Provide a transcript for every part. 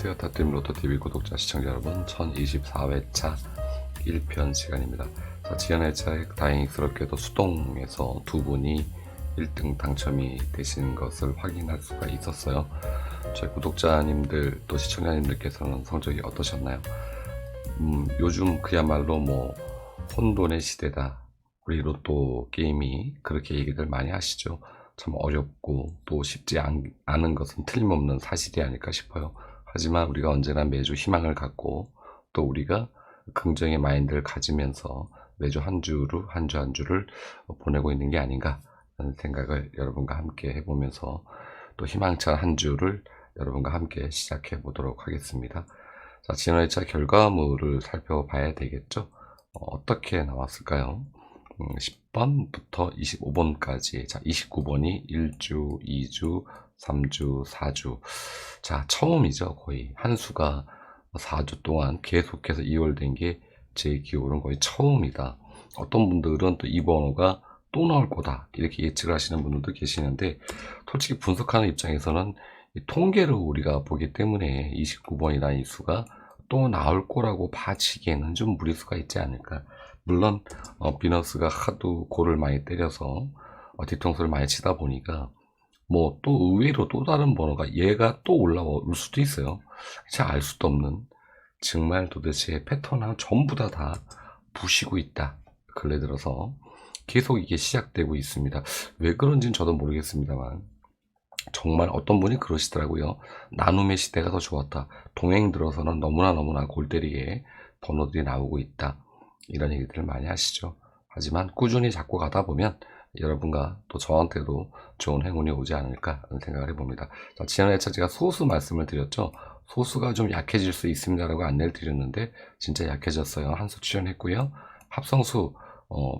안녕하세요. 다트림 로또TV 구독자 시청자 여러분, 1024회차 1편 시간입니다. 자, 지난 회차에 다행스럽게도 수동에서 두 분이 1등 당첨이 되신 것을 확인할 수가 있었어요. 저희 구독자님들 또 시청자님들께서는 성적이 어떠셨나요? 요즘 그야말로 혼돈의 시대다. 우리 로또 게임이 그렇게 얘기들 많이 하시죠. 참 어렵고 또 쉽지 않은 것은 틀림없는 사실이 아닐까 싶어요. 하지만 우리가 언제나 매주 희망을 갖고 또 우리가 긍정의 마인드를 가지면서 매주 한 주를 보내고 있는 게 아닌가 하는 생각을 여러분과 함께 해보면서 또 희망찬 한 주를 여러분과 함께 시작해 보도록 하겠습니다. 자, 지난 회차 결과물을 살펴봐야 되겠죠. 어떻게 나왔을까요? 10번부터 25번까지. 자, 29번이 1주, 2주, 3주, 4주. 자, 처음이죠. 거의 한 수가 4주 동안 계속해서 이월된 게 제 기억으로는 거의 처음이다. 어떤 분들은 또 이 번호가 또 나올 거다 이렇게 예측을 하시는 분들도 계시는데, 솔직히 분석하는 입장에서는 이 통계를 우리가 보기 때문에 29번이라는 이 수가 또 나올 거라고 봐지기에는 좀 무리수가 있지 않을까. 물론 비너스가 하도 골을 많이 때려서 뒤통수를 많이 치다 보니까 또 의외로 또 다른 번호가 얘가 또 올라올 수도 있어요. 잘 알 수도 없는, 정말 도대체 패턴을 전부 다 부시고 있다. 근래 들어서 계속 이게 시작되고 있습니다. 왜 그런지는 저도 모르겠습니다만 정말 어떤 분이 그러시더라고요. 나눔의 시대가 더 좋았다. 동행 들어서는 너무나 골 때리게 번호들이 나오고 있다. 이런 얘기들을 많이 하시죠. 하지만 꾸준히 잡고 가다 보면 여러분과 또 저한테도 좋은 행운이 오지 않을까 하는 생각을 해봅니다. 자, 지난 회차 제가 소수 말씀을 드렸죠. 소수가 좀 약해질 수 있습니다라고 안내를 드렸는데 진짜 약해졌어요. 한 수 출연했고요. 합성수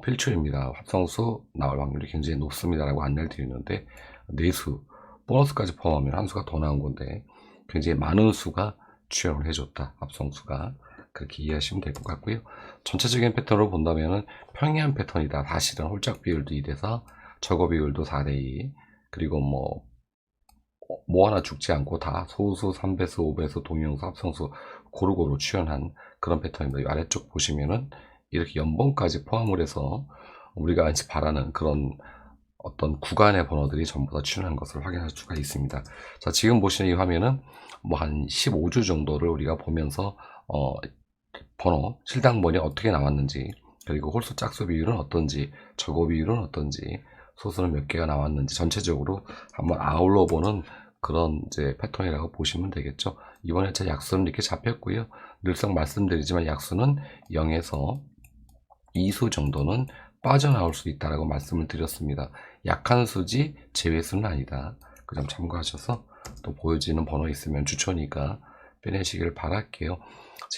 필출입니다. 합성수 나올 확률이 굉장히 높습니다라고 안내를 드리는데, 4수 보너스까지 포함하면 한 수가 더 나온 건데 굉장히 많은 수가 출연을 해줬다. 합성수가. 그렇게 이해하시면 될 것 같고요. 전체적인 패턴으로 본다면은 평이한 패턴이다. 사실은 홀짝 비율도 2대4, 적어 비율도 4대2, 그리고 하나 죽지 않고 다 소수, 3배수, 5배수, 동형수, 합성수 고루고루 출연한 그런 패턴입니다. 이 아래쪽 보시면은 이렇게 연번까지 포함을 해서 우리가 이제 바라는 그런 어떤 구간의 번호들이 전부 다 출연한 것을 확인할 수가 있습니다. 자, 지금 보시는 이 화면은 한 15주 정도를 우리가 보면서 번호, 실당번이 어떻게 나왔는지, 그리고 홀수 짝수 비율은 어떤지, 적어 비율은 어떤지, 소수는 몇 개가 나왔는지 전체적으로 한번 아울러 보는 그런 이제 패턴이라고 보시면 되겠죠. 이번 회차 약수는 이렇게 잡혔고요. 늘상 말씀드리지만 약수는 0에서 2수 정도는 빠져나올 수 있다라고 말씀을 드렸습니다. 약한 수지 제외수는 아니다. 그 점 참고하셔서 또 보여지는 번호 있으면 추천이니까 빼내시길 바랄게요.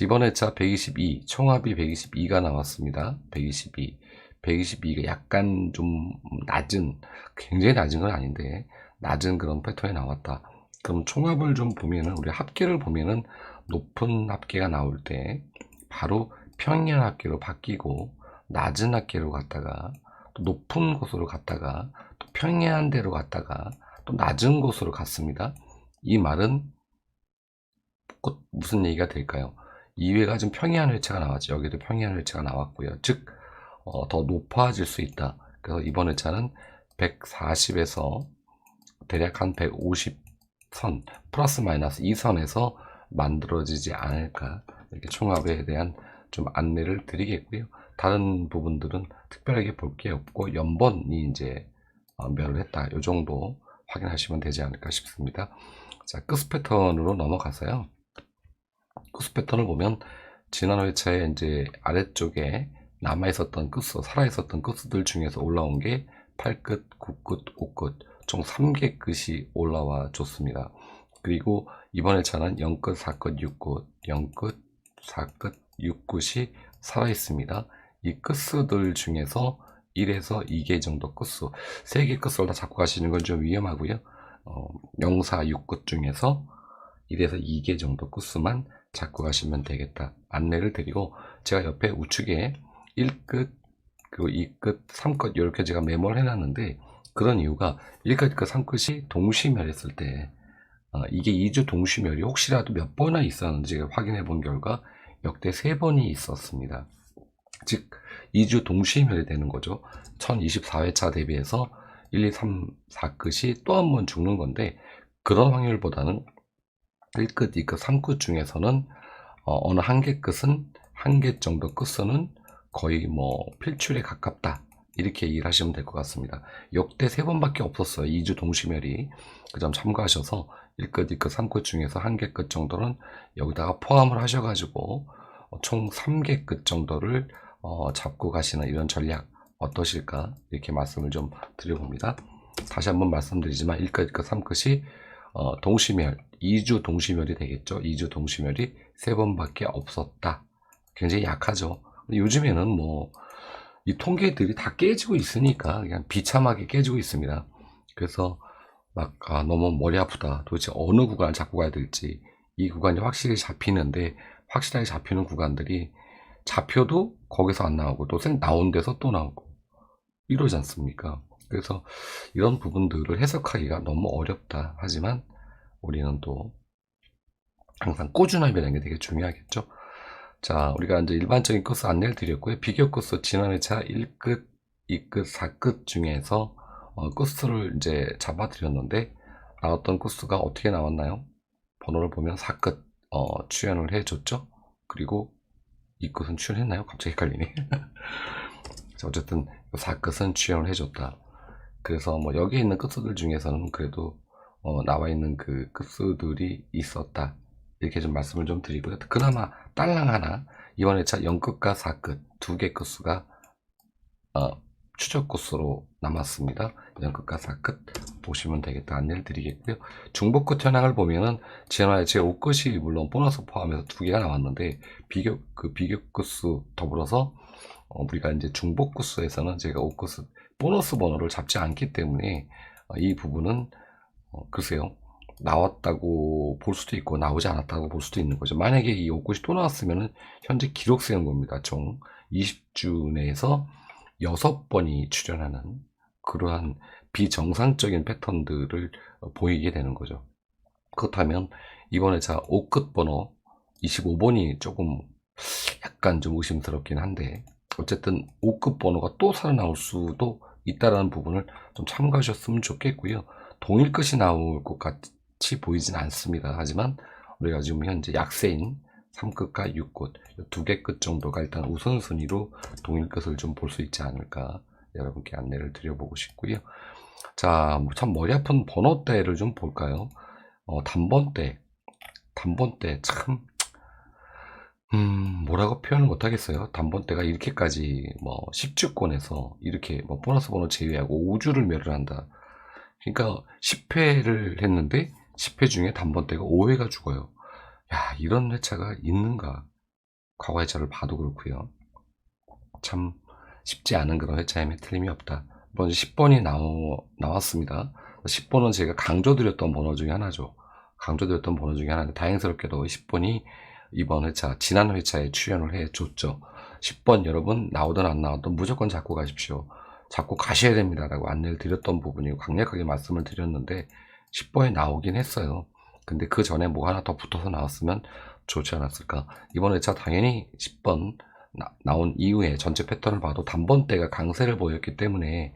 이번 회차 122, 총합이 122가 나왔습니다. 122가 약간 좀 낮은, 굉장히 낮은 건 아닌데 낮은 그런 패턴이 나왔다. 그럼 총합을 좀 보면은, 우리 합계를 보면은 높은 합계가 나올 때 바로 평이한 합계로 바뀌고 낮은 합계로 갔다가 또 높은 곳으로 갔다가 또 평이한 데로 갔다가 또 낮은 곳으로 갔습니다. 이 말은 곧 무슨 얘기가 될까요? 2회가 좀 평이한 회차가 나왔죠. 여기도 평이한 회차가 나왔고요. 즉 더 높아질 수 있다. 그래서 이번 회차는 140에서 대략 한 150선 플러스 마이너스 2선에서 만들어지지 않을까, 이렇게 총합에 대한 좀 안내를 드리겠고요. 다른 부분들은 특별하게 볼 게 없고 연번이 이제 멸을 했다. 이 정도 확인하시면 되지 않을까 싶습니다. 자, 끝 패턴으로 넘어가서요. 끝 패턴을 보면 지난 회차에 이제 아래쪽에 남아있었던 끝수, 살아있었던 끝수들 중에서 올라온 게 8끝, 9끝, 5끝, 총 3개 끝이 올라와 줬습니다. 그리고 이번 회차는 0끝, 4끝, 6끝, 0끝, 4끝, 6끝이 살아있습니다. 이 끝수들 중에서 1에서 2개 정도 끝수, 3개 끝수를 다 잡고 가시는 건 좀 위험하고요. 0, 4, 6끝 중에서 1에서 2개 정도 끝수만 잡고 가시면 되겠다 안내를 드리고, 제가 옆에 우측에 1끝, 그리고 2끝, 3끝 이렇게 제가 메모를 해놨는데, 그런 이유가 1끝, 2끝, 3끝이 동시멸했을 때 이게 2주 동시멸이 혹시라도 몇 번이나 있었는지 확인해 본 결과 역대 3번이 있었습니다. 즉 2주 동시멸이 되는 거죠. 1024회차 대비해서 1, 2, 3, 4끝이 또 한 번 죽는 건데, 그런 확률보다는 1끝, 2끝, 3끝 중에서는 어느 한 개 끝은 한 개 정도 끝은 거의 뭐 필출에 가깝다, 이렇게 이해하시면 될 것 같습니다. 역대 3번밖에 없었어요, 2주 동시멸이. 그 점 참고하셔서 1끝, 2끝, 3끝 중에서 한 개 끝 정도는 여기다가 포함을 하셔가지고 총 3개 끝 정도를 잡고 가시는 이런 전략 어떠실까, 이렇게 말씀을 좀 드려봅니다. 다시 한번 말씀드리지만 1끝, 2끝, 3끝이 동시멸, 2주 동시멸이 되겠죠. 2주 동시멸이 3번밖에 없었다. 굉장히 약하죠. 요즘에는 뭐 이 통계들이 다 깨지고 있으니까 그냥 비참하게 깨지고 있습니다. 그래서 막 너무 머리 아프다, 도대체 어느 구간을 잡고 가야 될지. 이 구간이 확실히 잡히는데, 확실하게 잡히는 구간들이 잡혀도 거기서 안 나오고 또 나온 데서 또 나오고 이러지 않습니까? 그래서 이런 부분들을 해석하기가 너무 어렵다. 하지만 우리는 또 항상 꾸준함이라는 게 되게 중요하겠죠. 자, 우리가 이제 일반적인 코스 안내를 드렸고요. 비교 코스 지난 회차 1끝, 2끝, 4끝 중에서 코스를 이제 잡아 드렸는데, 나왔던 코스가 어떻게 나왔나요? 번호를 보면 4끝 출연을 해줬죠. 그리고 2끝은 출연했나요? 갑자기 헷갈리네. 자, 어쨌든 4끝은 출연을 해줬다. 그래서 뭐 여기 있는 끝수들 중에서는 그래도 나와 있는 그 끝수들이 있었다, 이렇게 좀 말씀을 좀 드리고요. 그나마 딸랑 하나, 이번 회차 0끝과 4끝 두 개 끝수가 추적 끝수로 남았습니다. 0끝과 4끝 보시면 되겠다, 안내를 드리겠고요. 중복 끝 현황을 보면은 지난해 제 5끝이 물론 보너스 포함해서 두 개가 나왔는데, 비교 끝수 더불어서 우리가 이제 중복 끝수에서는 제가 5끝 보너스 번호를 잡지 않기 때문에 이 부분은 글쎄요, 나왔다고 볼 수도 있고 나오지 않았다고 볼 수도 있는 거죠. 만약에 이 5끝이 또 나왔으면 현재 기록 세운 겁니다. 총 20주 내에서 6번이 출연하는 그러한 비정상적인 패턴들을 보이게 되는 거죠. 그렇다면 이번에 5끝 번호 25번이 조금 약간 좀 의심스럽긴 한데, 어쨌든 5끝 번호가 또 살아나올 수도 있다는 부분을 좀 참고하셨으면 좋겠고요. 동일 끝이 나올 것 같이 보이진 않습니다. 하지만 우리가 지금 현재 약세인 3끝과 6끝 두 개 끝 정도가 일단 우선순위로 동일 끝을 좀 볼 수 있지 않을까, 여러분께 안내를 드려보고 싶고요. 자, 참 머리 아픈 번호대를 좀 볼까요? 단번대 참 뭐라고 표현을 못하겠어요. 단번대가 이렇게까지 뭐 10주권에서 이렇게 뭐 보너스 번호 제외하고 5주를 멸을 한다. 그러니까 10회를 했는데 10회 중에 단번대가 5회가 죽어요. 야, 이런 회차가 있는가? 과거 회차를 봐도 그렇고요. 참 쉽지 않은 그런 회차임에 틀림이 없다. 먼저 10번이 나왔습니다. 10번은 제가 강조드렸던 번호 중에 하나죠. 강조드렸던 번호 중에 하나인데, 다행스럽게도 10번이 이번 회차, 지난 회차에 출연을 해줬죠. 10번 여러분 나오든 안 나오든 무조건 잡고 가십시오. 잡고 가셔야 됩니다 라고 안내를 드렸던 부분이고 강력하게 말씀을 드렸는데, 10번이 나오긴 했어요. 근데 그 전에 뭐 하나 더 붙어서 나왔으면 좋지 않았을까. 이번 회차 당연히 10번 나온 이후에 전체 패턴을 봐도 단번대가 강세를 보였기 때문에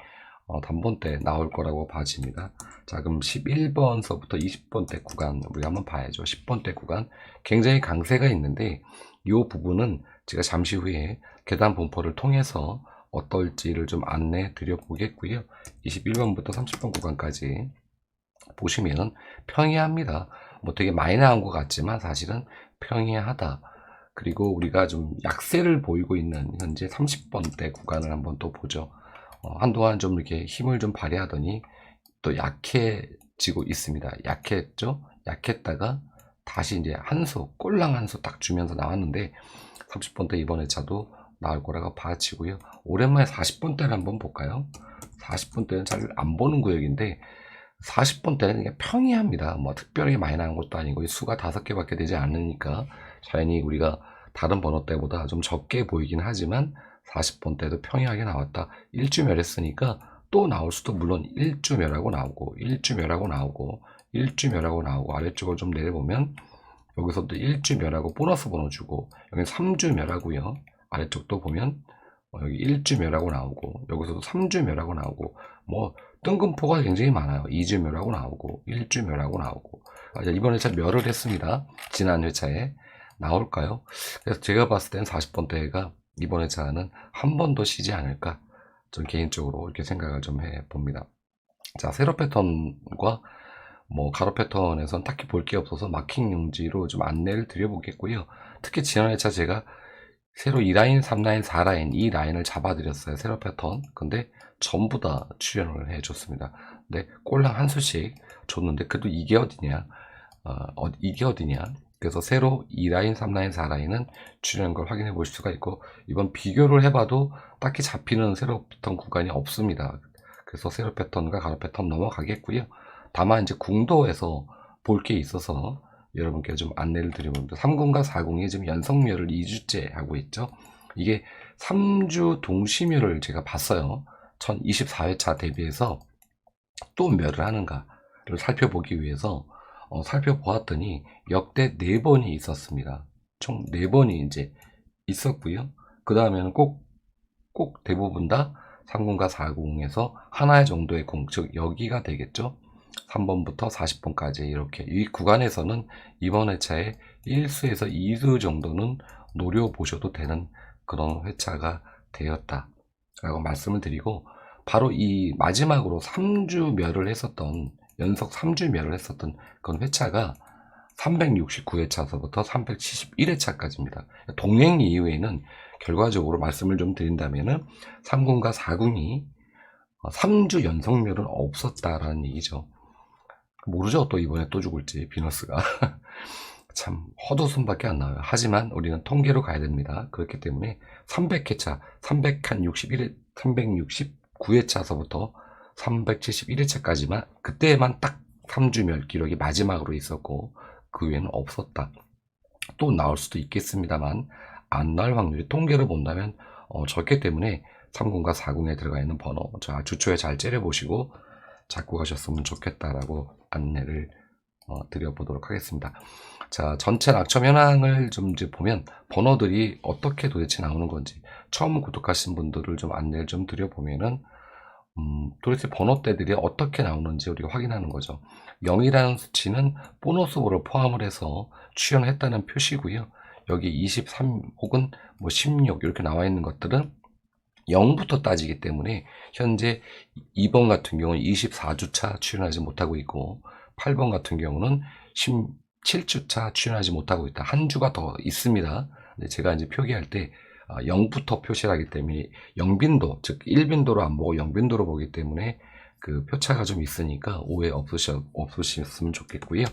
단번대 나올 거라고 봐집니다. 자, 그럼 11번서부터 20번대 구간 우리가 한번 봐야죠. 10번대 구간 굉장히 강세가 있는데, 이 부분은 제가 잠시 후에 계단 분포를 통해서 어떨지를 좀 안내 드려 보겠고요. 21번부터 30번 구간까지 보시면은 평이합니다. 뭐 되게 많이 나온 것 같지만 사실은 평이하다. 그리고 우리가 좀 약세를 보이고 있는 현재 30번대 구간을 한번 또 보죠. 한동안 좀 이렇게 힘을 좀 발휘하더니 또 약해지고 있습니다. 약했죠? 약했다가 다시 이제 꼴랑 한 수 딱 주면서 나왔는데, 30번대 이번 회차도 나올 거라고 봐지고요. 오랜만에 40번대를 한번 볼까요? 40번대는 잘 안 보는 구역인데, 40번대는 그냥 평이합니다. 뭐 특별하게 많이 나온 것도 아니고 수가 5개밖에 되지 않으니까 자연히 우리가 다른 번호 때보다 좀 적게 보이긴 하지만 40번대도 평이하게 나왔다. 1주멸 했으니까 또 나올 수도, 물론 1주멸하고 나오고 1주멸하고 나오고 일주멸하고 나오고, 아래쪽으로 좀 내려보면 여기서도 일주멸하고 보너스 번호 주고, 여기 3주멸하고요. 아래쪽도 보면 여기 일주멸하고 나오고, 여기서도 3주멸하고 나오고, 뭐 뜬금포가 굉장히 많아요. 2주멸하고 나오고, 1주멸하고 나오고. 이번 회차 멸을 했습니다. 지난 회차에 나올까요? 그래서 제가 봤을 때는 40번대가 이번 회차는 한 번 더 쉬지 않을까, 전 개인적으로 이렇게 생각을 좀 해봅니다. 자, 세로 패턴과 뭐 가로 패턴에선 딱히 볼 게 없어서 마킹 용지로 좀 안내를 드려보겠고요. 특히 지난 회차 제가 세로 2라인, 3라인, 4라인 이 라인을 잡아드렸어요. 세로 패턴. 근데 전부 다 출연을 해줬습니다. 근데 꼴랑 한 수씩 줬는데 그래도 이게 어디냐? 이게 어디냐? 그래서 세로 2라인, 3라인, 4라인은 출연한 걸 확인해 볼 수가 있고, 이번 비교를 해봐도 딱히 잡히는 세로 패턴 구간이 없습니다. 그래서 세로 패턴과 가로 패턴 넘어가겠고요. 다만 이제 궁도에서 볼 게 있어서 여러분께 좀 안내를 드리고입니다. 30과 40이 지금 연성묘를 2주째 하고 있죠. 이게 3주 동시묘를 제가 봤어요. 1024회차 대비해서 또 묘를 하는가를 살펴보기 위해서 살펴보았더니 역대 4번이 있었습니다. 총 4번이 이제 있었고요. 그 다음에는 꼭 대부분 다 30과 40에서 하나의 정도의 공, 즉 여기가 되겠죠. 3번부터 40번까지 이렇게 이 구간에서는 이번 회차에 1수에서 2수 정도는 노려보셔도 되는 그런 회차가 되었다 라고 말씀을 드리고, 바로 이 마지막으로 3주 멸을 했었던, 연속 3주 멸을 했었던 그런 회차가 369회차서부터 371회차까지입니다. 동행 이후에는 결과적으로 말씀을 좀 드린다면은 30과 40이 3주 연속멸은 없었다라는 얘기죠. 모르죠. 또 이번에 또 죽을지 비너스가. 참 헛웃음밖에 안 나와요. 하지만 우리는 통계로 가야 됩니다. 그렇기 때문에 300회차, 369회차서부터 371회차까지만 그때만 딱 3주멸 기록이 마지막으로 있었고 그 외에는 없었다. 또 나올 수도 있겠습니다만 안 나올 확률이 통계로 본다면 적기 때문에 30과 40에 들어가 있는 번호, 자, 주초에 잘 째려보시고 잡고 가셨으면 좋겠다라고 안내를 드려보도록 하겠습니다. 자, 전체 낙첨 현황을 좀 이제 보면 번호들이 어떻게 도대체 나오는 건지, 처음 구독하신 분들을 좀 안내를 좀 드려보면은 도대체 번호대들이 어떻게 나오는지 우리가 확인하는 거죠. 0이라는 수치는 보너스를 포함을 해서 출연했다는 표시고요. 여기 23 혹은 뭐 16 이렇게 나와 있는 것들은 0부터 따지기 때문에 현재 2번 같은 경우는 24주차 출연하지 못하고 있고, 8번 같은 경우는 17주차 출연하지 못하고 있다. 한 주가 더 있습니다. 제가 이제 표기할 때 0부터 표시를 하기 때문에 0빈도, 즉 1빈도로 안 보고 0빈도로 보기 때문에 그 표차가 좀 있으니까 오해 없으셨으면 좋겠고요.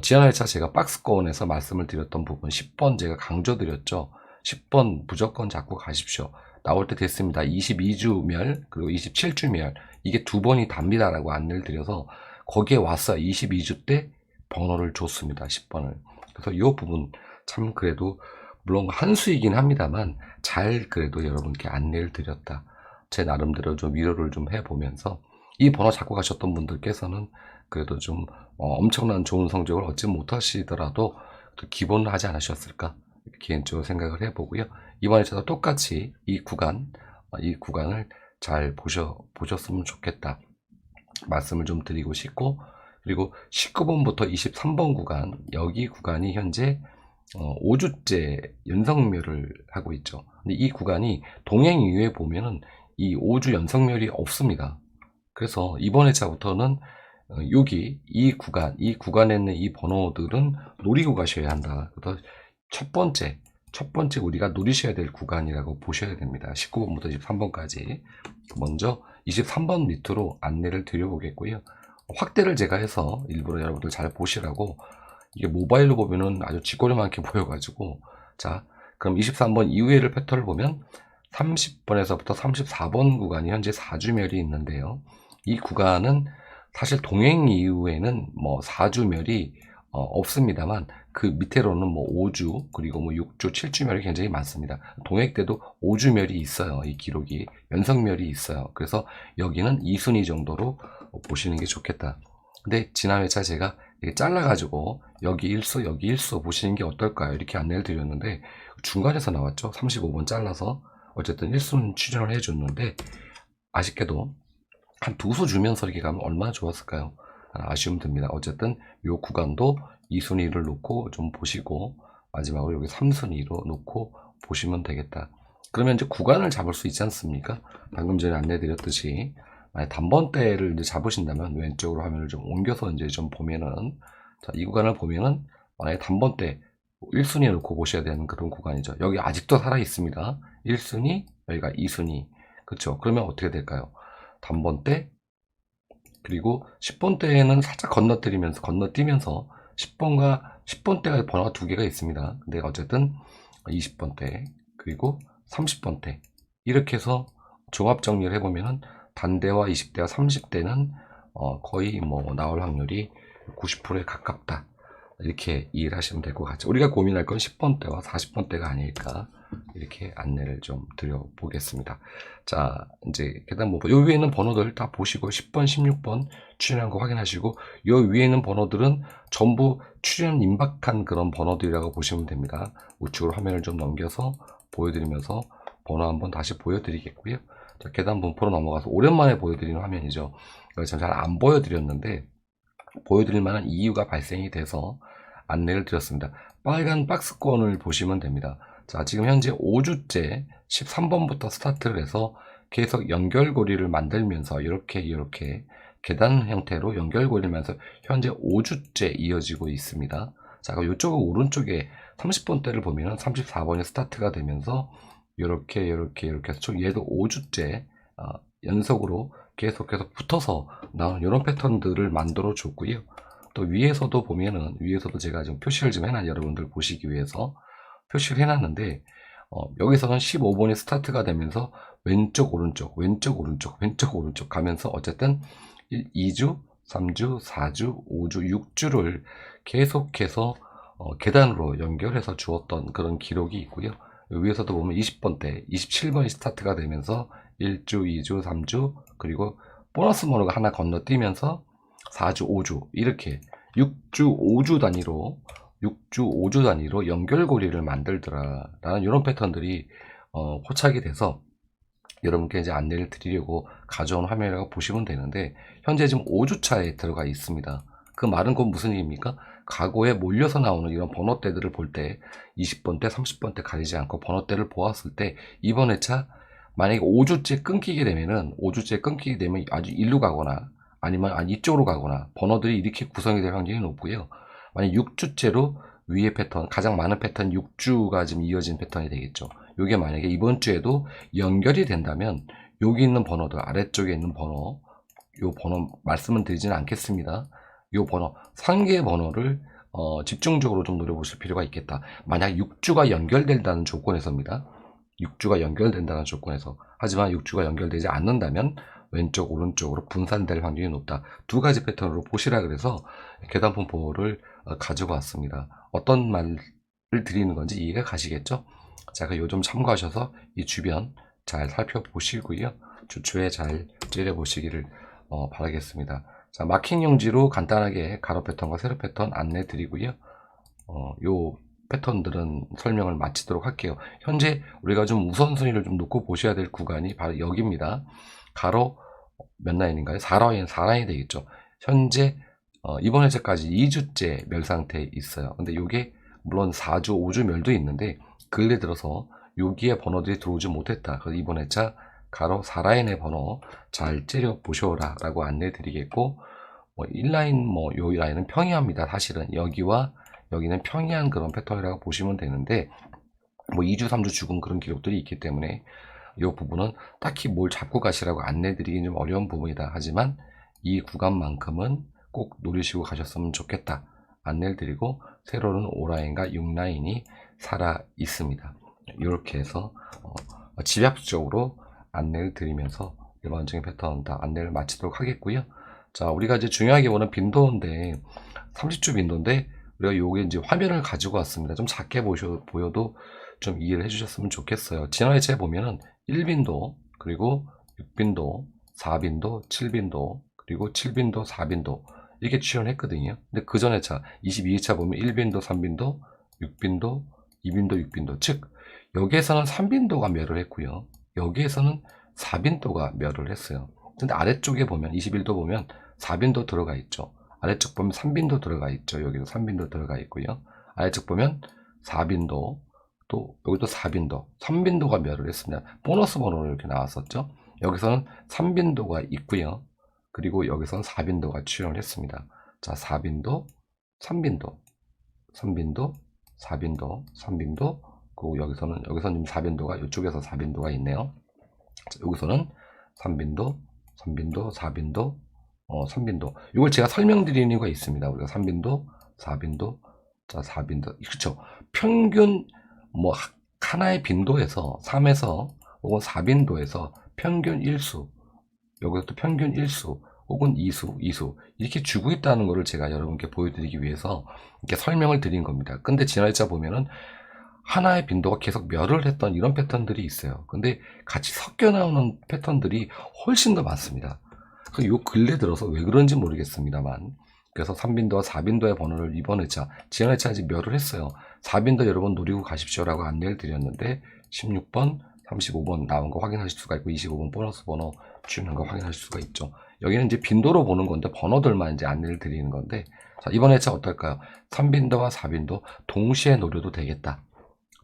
지난 회차 제가 박스권에서 말씀을 드렸던 부분 10번 제가 강조드렸죠. 10번 무조건 잡고 가십시오. 나올 때 됐습니다. 22주멸 그리고 27주멸 이게 2번이 답니다라고 안내를 드려서 거기에 와서 22주 때 번호를 줬습니다. 10번을. 그래서 이 부분 참 그래도 물론 한 수이긴 합니다만 잘 그래도 여러분께 안내를 드렸다. 제 나름대로 좀 위로를 좀 해보면서 이 번호 잡고 가셨던 분들께서는 그래도 좀 엄청난 좋은 성적을 얻지 못하시더라도 기본을 하지 않으셨을까 개인적으로 생각을 해보고요. 이번에 저도 똑같이 이 구간을 잘 보셨으면 좋겠다 말씀을 좀 드리고 싶고, 그리고 19번부터 23번 구간, 여기 구간이 현재 5주째 연성묘를 하고 있죠. 근데 이 구간이 동행 이후에 보면은 이 5주 연성묘이 없습니다. 그래서 이번 회차부터는 여기 이 구간에 있는 이 번호들은 노리고 가셔야 한다. 그래서 첫 번째 우리가 누리셔야 될 구간이라고 보셔야 됩니다. 19번부터 23번까지. 먼저 23번 밑으로 안내를 드려보겠고요. 확대를 제가 해서 일부러 여러분들 잘 보시라고, 이게 모바일로 보면은 아주 쥐꼬리만하게 보여가지고, 자, 그럼 23번 이후에를 패턴을 보면 30번에서부터 34번 구간이 현재 4주멸이 있는데요. 이 구간은 사실 동행 이후에는 뭐 4주멸이 없습니다만 그 밑에로는 뭐 5주 그리고 뭐 6주 7주멸이 굉장히 많습니다. 동행 때도 5주멸이 있어요. 이 기록이 연성멸이 있어요. 그래서 여기는 2순위 정도로 보시는 게 좋겠다. 근데 지난 회차 제가 이렇게 잘라가지고 여기 일수 여기 일수 보시는 게 어떨까요? 이렇게 안내를 드렸는데 중간에서 나왔죠. 35번 잘라서 어쨌든 일수는 출연을 해줬는데 아쉽게도 한 두 수 주면서 이렇게 가면 얼마나 좋았을까요? 아쉬움 듭니다. 어쨌든 요 구간도 2순위를 놓고 좀 보시고 마지막으로 여기 3순위로 놓고 보시면 되겠다. 그러면 이제 구간을 잡을 수 있지 않습니까? 방금 전에 안내드렸듯이 만약 단번대를 이제 잡으신다면 왼쪽으로 화면을 좀 옮겨서 이제 좀 보면은 자, 이 구간을 보면은 만약에 단번대 1순위에 놓고 보셔야 되는 그런 구간이죠. 여기 아직도 살아 있습니다. 1순위, 여기가 2순위. 그렇죠? 그러면 어떻게 될까요? 단번대 그리고 10번대에는 살짝 건너뛰면서 10번과 10번대가 번호가 두 개가 있습니다. 근데 어쨌든 20번대 그리고 30번대 이렇게 해서 종합 정리를 해보면은 단대와 20대와 30대는 거의 뭐 나올 확률이 90%에 가깝다. 이렇게 이해를 하시면 될 것 같죠. 우리가 고민할 건 10번대와 40번대가 아닐까 이렇게 안내를 좀 드려보겠습니다. 자, 이제 계단 요 위에 있는 번호들 다 보시고 10번, 16번 출연한 거 확인하시고 요 위에 있는 번호들은 전부 출연 임박한 그런 번호들이라고 보시면 됩니다. 우측으로 화면을 좀 넘겨서 보여드리면서 번호 한번 다시 보여드리겠고요. 자, 계단 분포로 넘어가서 오랜만에 보여드리는 화면이죠. 잘 안 보여드렸는데 보여드릴 만한 이유가 발생이 돼서 안내를 드렸습니다. 빨간 박스권을 보시면 됩니다. 자, 지금 현재 5주째 13번부터 스타트를 해서 계속 연결고리를 만들면서 이렇게 계단 형태로 연결고리를 만들면서 현재 5주째 이어지고 있습니다. 자, 그럼 이쪽 오른쪽에 30번대를 보면 34번이 스타트가 되면서 이렇게 해서 총 얘도 5주째 연속으로 계속해서 붙어서 나오는 이런 패턴들을 만들어 줬고요. 또 위에서도 보면은 위에서도 제가 좀 표시를 좀 해놨 여러분들 보시기 위해서 표시를 해놨는데 여기서는 15번이 스타트가 되면서 왼쪽 오른쪽 가면서 어쨌든 2주 3주 4주 5주 6주를 계속해서 계단으로 연결해서 주었던 그런 기록이 있고요. 위에서도 보면 20번대 27번이 스타트가 되면서 1주 2주 3주 그리고 보너스 번호가 하나 건너뛰면서 4주 5주 이렇게 6주 5주 단위로 연결고리를 만들더라 라는 이런 패턴들이 포착이 돼서 여러분께 이제 안내를 드리려고 가져온 화면이라고 보시면 되는데 현재 지금 5주차에 들어가 있습니다. 그 말은 곧 무슨 얘기입니까? 과거에 몰려서 나오는 이런 번호대들을 볼 때 20번대 30번대 가리지 않고 번호대를 보았을 때 이번 회차 만약에 5주째 끊기게 되면 아주 일로 가거나 아니면 이쪽으로 가거나 번호들이 이렇게 구성이 될 확률이 높고요. 만약 6주째로 위의 패턴, 가장 많은 패턴 6주가 지금 이어진 패턴이 되겠죠. 이게 만약에 이번 주에도 연결이 된다면 여기 있는 번호들, 아래쪽에 있는 번호, 요 번호 말씀은 드리지는 않겠습니다. 요 번호, 상계 번호를 집중적으로 좀 노려보실 필요가 있겠다. 만약 6주가 연결된다는 조건에서입니다. 6주가 연결된다는 조건에서. 하지만 6주가 연결되지 않는다면 왼쪽 오른쪽으로 분산될 확률이 높다. 두 가지 패턴으로 보시라 그래서 계단 분포를 가지고 왔습니다. 어떤 말을 드리는 건지 이해가 가시겠죠? 자, 그 요점 참고하셔서 이 주변 잘 살펴보시고요. 주초에 잘 째려보시기를 바라겠습니다. 자, 마킹 용지로 간단하게 가로 패턴과 세로 패턴 안내 드리고요. 요 패턴들은 설명을 마치도록 할게요. 현재 우리가 좀 우선순위를 좀 놓고 보셔야 될 구간이 바로 여기입니다. 가로 몇 라인인가요? 4라인이 되겠죠. 현재 이번 회차까지 2주째 멸 상태에 있어요. 근데 이게 물론 4주, 5주 멸도 있는데 근래 들어서 여기에 번호들이 들어오지 못했다. 그래서 이번 회차 가로 4라인의 번호 잘 째려 보셔라 라고 안내 드리겠고 1라인 요 라인은 평이합니다. 사실은 여기와 여기는 평이한 그런 패턴이라고 보시면 되는데 2주 3주 죽은 그런 기록들이 있기 때문에 이 부분은 딱히 뭘 잡고 가시라고 안내 드리긴 좀 어려운 부분이다. 하지만 이 구간만큼은 꼭 노리시고 가셨으면 좋겠다. 안내를 드리고 세로는 5라인과 6라인이 살아 있습니다. 이렇게 해서 집약적으로 안내를 드리면서 일반적인 패턴 다 안내를 마치도록 하겠고요. 자, 우리가 이제 중요하게 보는 빈도인데 30주 빈도인데 우리가 요게 이제 화면을 가지고 왔습니다. 좀 작게 보여도 좀 이해를 해주셨으면 좋겠어요. 지난 회차에 보면은 1빈도, 그리고 6빈도, 4빈도, 7빈도, 그리고 7빈도, 4빈도 이렇게 출연했거든요. 근데 그 전에 차 22회차 보면 1빈도, 3빈도, 6빈도, 2빈도, 6빈도. 즉 여기에서는 3빈도가 멸을 했고요. 여기에서는 4빈도가 멸을 했어요. 근데 아래쪽에 보면 21도 보면 4빈도 들어가 있죠. 아래쪽 보면 3빈도 들어가 있죠. 여기도 3빈도 들어가 있고요. 아래쪽 보면 4빈도, 또 여기도 4빈도, 3빈도가 멸을 했습니다. 보너스 번호로 이렇게 나왔었죠. 여기서는 3빈도가 있고요. 그리고 여기서는 4빈도가 출연을 했습니다. 자, 4빈도, 3빈도, 3빈도, 4빈도, 3빈도, 그리고 여기서는 4빈도가, 이쪽에서 4빈도가 있네요. 자, 여기서는 3빈도, 3빈도, 4빈도, 3빈도. 이걸 제가 설명드리는 이유가 있습니다. 우리가 3빈도, 4빈도, 자, 4빈도. 그렇죠. 평균, 뭐, 하나의 빈도에서, 3에서, 혹은 4빈도에서 평균 1수, 여기서 또 평균 1수, 혹은 2수, 이렇게 주고 있다는 것을 제가 여러분께 보여드리기 위해서 이렇게 설명을 드린 겁니다. 근데 지난주에 보면은 하나의 빈도가 계속 멸을 했던 이런 패턴들이 있어요. 근데 같이 섞여 나오는 패턴들이 훨씬 더 많습니다. 요 근래 들어서 왜 그런지 모르겠습니다만, 그래서 3빈도와 4빈도의 번호를 이번 회차, 지난 회차 아직 멸을 했어요. 4빈도 여러분 노리고 가십시오라고 안내를 드렸는데 16번, 35번 나온 거 확인하실 수가 있고 25번 보너스 번호 주는 거 확인하실 수가 있죠. 여기는 이제 빈도로 보는 건데 번호들만 이제 안내를 드리는 건데, 자, 이번 회차 어떨까요? 3빈도와 4빈도 동시에 노려도 되겠다.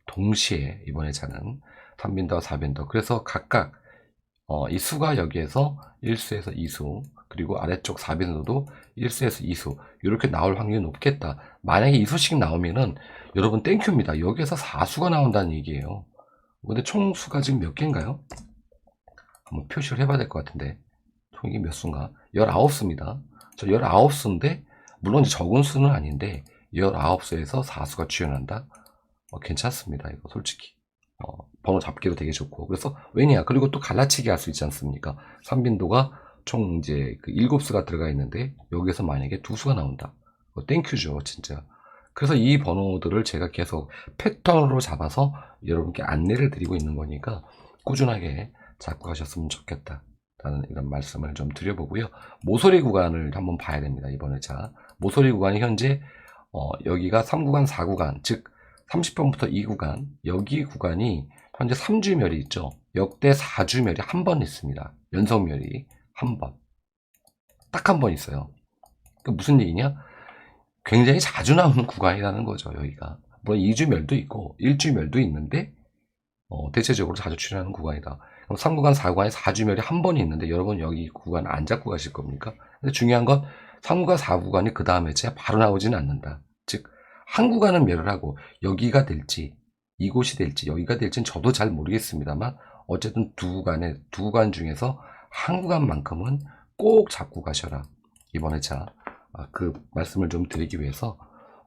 동시에 이번 회차는 3빈도와 4빈도. 그래서 각각 이 수가 여기에서 1수에서 2수, 그리고 아래쪽 4빈도도 1수에서 2수, 이렇게 나올 확률이 높겠다. 만약에 2수씩 나오면은 여러분 땡큐입니다. 여기에서 4수가 나온다는 얘기예요. 근데 총 수가 지금 몇 개인가요? 한번 표시를 해봐야 될 것 같은데, 총 이게 몇 수인가? 19수입니다. 저 19수인데, 물론 적은 수는 아닌데 19수에서 4수가 출연한다? 괜찮습니다. 이거 솔직히 번호 잡기도 되게 좋고. 그래서 왜냐, 그리고 또 갈라치기 할 수 있지 않습니까? 3빈도가 총 이제 그 7수가 들어가 있는데 여기서 만약에 2수가 나온다, 땡큐죠 진짜. 그래서 이 번호들을 제가 계속 패턴으로 잡아서 여러분께 안내를 드리고 있는 거니까 꾸준하게 잡고 가셨으면 좋겠다 라는 이런 말씀을 좀 드려보고요. 모서리 구간을 한번 봐야 됩니다. 이번에. 자, 모서리 구간이 현재 여기가 3구간 4구간, 즉 30번부터 2구간, 여기 구간이 현재 3주멸이 있죠. 역대 4주멸이 한 번 있습니다. 연속멸이 한 번, 딱 한 번 있어요. 그 무슨 얘기냐? 굉장히 자주 나오는 구간이라는 거죠. 여기가 물론 2주멸도 있고 1주멸도 있는데 대체적으로 자주 출연하는 구간이다. 그럼 3구간 4구간에 4주멸이 한 번 있는데 여러분 여기 구간 안 잡고 가실 겁니까? 근데 중요한 건 3구간 4구간이 그 다음 해체에 바로 나오지는 않는다. 즉 한 구간은 멸을 하고 여기가 될지 이곳이 될지 여기가 될지는 저도 잘 모르겠습니다만, 어쨌든 두 구간 중에서 한 구간만큼은 꼭 잡고 가셔라. 이번 회차 그 말씀을 좀 드리기 위해서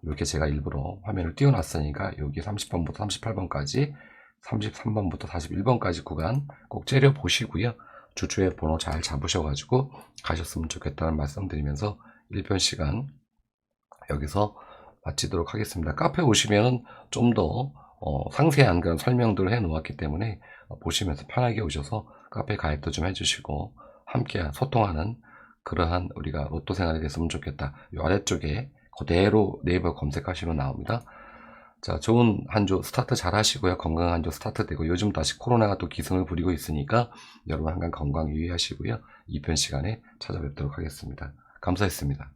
이렇게 제가 일부러 화면을 띄워놨으니까 여기 30번부터 38번까지, 33번부터 41번까지 구간 꼭 째려 보시고요. 주초에 번호 잘 잡으셔가지고 가셨으면 좋겠다는 말씀 드리면서 1편 시간 여기서 마치도록 하겠습니다. 카페 오시면은 좀 더 상세한 그런 설명들을 해 놓았기 때문에 보시면서 편하게 오셔서 카페 가입도 좀 해주시고 함께 소통하는 그러한 우리가 로또 생활이 됐으면 좋겠다. 이 아래쪽에 그대로 네이버 검색하시면 나옵니다. 자, 좋은 한 주 스타트 잘 하시고요. 건강한 한 주 스타트 되고, 요즘 다시 코로나가 또 기승을 부리고 있으니까 여러분 항상 건강 유의하시고요. 2편 시간에 찾아뵙도록 하겠습니다. 감사했습니다.